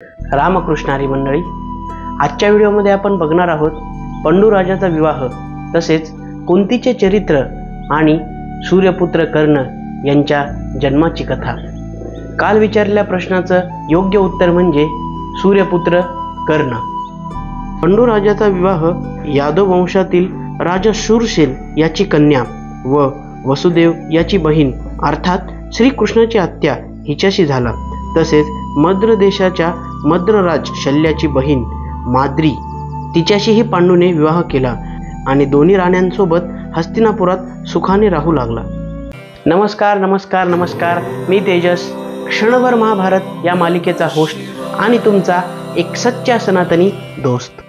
रामकृष्णारी मंडळी, आजच्या व्हिडिओमध्ये आपण बघणार आहोत पंडू राजाचा विवाह, तसेच कुंतीचे चरित्र आणि सूर्यपुत्र कर्ण यांच्या जन्माची कथा। काल विचारलेल्या प्रश्नाचं योग्य उत्तर म्हणजे सूर्यपुत्र कर्ण। पंडू राजाचा विवाह यादव वंशातील राजा शूरसेन याची कन्या व वसुदेव याची बहीण अर्थात श्रीकृष्णाची आत्या हिच्याशी झाला। तसेच मद्र देशाच्या मद्रराज शल्याची बहीण माद्री तिच्याशीही पांडूने विवाह केला आणि दोन्ही राण्यांसोबत हस्तिनापुरात सुखाने राहू लागला। नमस्कार नमस्कार नमस्कार, मी तेजस, क्षणभर महाभारत या मालिकेचा होस्ट आणि तुमचा एक सच्चा सनातनी दोस्त।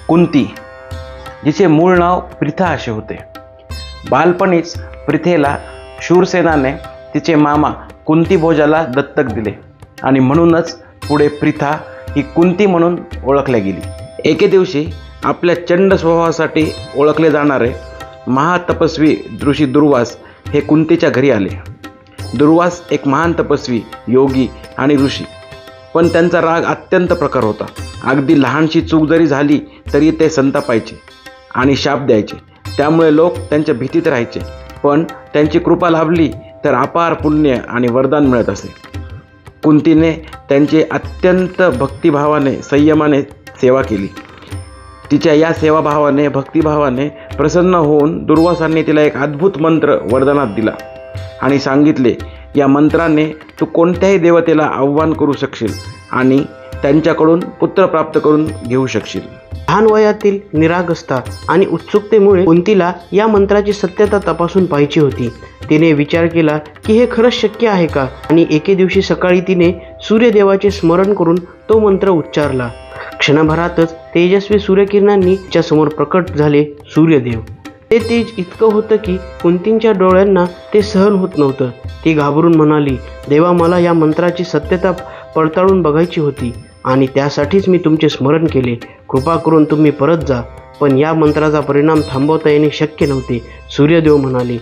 कुंती, जिचे मूळ नाव प्रिथा असे होते। बालपणीच प्रिथेला शूरसेनाने तिचे मामा कुंतीभोजाला दत्तक दिले आणि म्हणूनच पुढे प्रिथा ही कुंती म्हणून ओळखल्या गेली। एके दिवशी आपल्या चंड स्वभावासाठी ओळखले जाणारे महातपस्वी ऋषी दुर्वास हे कुंतीच्या घरी आले। दुर्वास एक महान तपस्वी, योगी आणि ऋषी, पण त्यांचा राग अत्यंत प्रखर होता। अगदी लहानशी चूक जरी झाली तरी ते संतापायचे आणि शाप द्यायचे, त्यामुळे लोक त्यांच्या भीतीत राहायचे। पण त्यांची कृपा लाभली तर अपार पुण्य आणि वरदान मिळत असे। कुंतीने त्यांचे अत्यंत भक्तिभावाने संयमाने सेवा केली। तिच्या या सेवाभावाने भक्तिभावाने प्रसन्न होऊन दुर्वासांनी तिला एक अद्भुत मंत्र वरदानात दिला आणि सांगितले, या मंत्राने तू कोणत्याही देवतेला आव्हान करू शकशील आणि त्यांच्याकडून पुत्र प्राप्त करून घेऊ शकशील। लहान वयातील निरागसता आणि उत्सुकतेमुळे कुंतीला या मंत्राची सत्यता तपासून पाहायची होती। तिने विचार केला की हे खरंच शक्य आहे का, आणि एके दिवशी सकाळी तिने सूर्यदेवाचे स्मरण करून तो मंत्र उच्चारला। क्षणभरातच तेजस्वी सूर्यकिरणांनी तिच्या समोर प्रकट झाले सूर्यदेव। ते तेज इतकं होतं की कुंतींच्या डोळ्यांना ते सहन होत नव्हतं। ती घाबरून म्हणाली, देवा, मला या मंत्राची सत्यता पडताळून बघायची होती आणि त्यासाठीच मी तुमचे स्मरण केले। कृपा करून तुम्ही परत जा। पण या मंत्राचा परिणाम थांबवता येणे शक्य नव्हते। सूर्यदेव म्हणाले,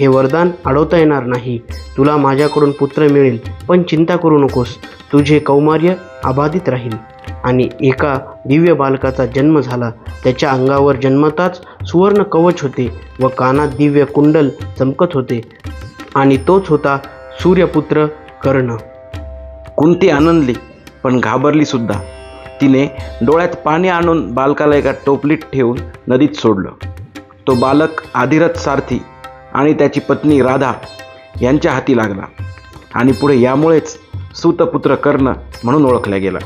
हे वरदान अडवता येणार नाही। तुला माझ्याकडून पुत्र मिळेल, पण चिंता करू नकोस, तुझे कौमार्य अबाधित राहील। आणि एका दिव्य बालकाचा जन्म झाला। त्याच्या अंगावर जन्मताच सुवर्ण कवच होते व कानात दिव्य कुंडल चमकत होते, आणि तोच होता सूर्यपुत्र कर्ण। कुंती आनंदली पण घाबरली सुद्धा। तिने डोळ्यात पाणी आणून बालकाला एका टोपलीत ठेवून नदीत सोडलं। तो बालक आधिरथ सारथी आणि त्याची पत्नी राधा यांच्या हाती लागला आणि पुढे यामुळेच सूतपुत्र कर्ण म्हणून ओळखला गेला।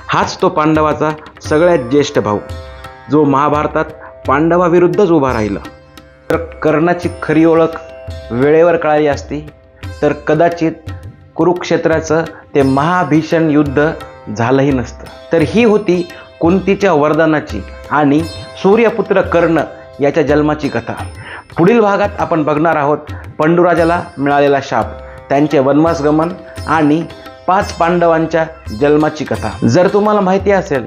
हाच तो पांडवाचा सगळ्यात ज्येष्ठ भाऊ, जो महाभारतात पांडवाविरुद्धच उभा राहिला। तर कर्णाची खरी ओळख वेळेवर कळाली असती तर कदाचित कुरुक्षेत्राचं ते महाभीषण युद्ध झालंही नसतं। तर ही होती कुंतीच्या वरदानाची आणि सूर्यपुत्र कर्ण याच्या जन्माची कथा। पुढील भागात आपण बघणार आहोत पंडूराजाला मिळालेला शाप, त्यांचे वनवास गमन आणि 5 पांडवांच्या जन्माची कथा। जर तुम्हाला माहिती असेल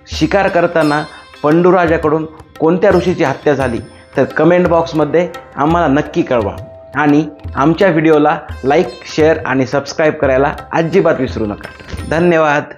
शिकार करताना पंडूराजाकडून कोणत्या ऋषीची हत्या झाली तर कमेंट बॉक्समध्ये आम्हाला नक्की कळवा आणि आमच्या व्हिडिओला लाईक, शेअर आणि सबस्क्राईब करायला अजिबात विसरू नका। धन्यवाद।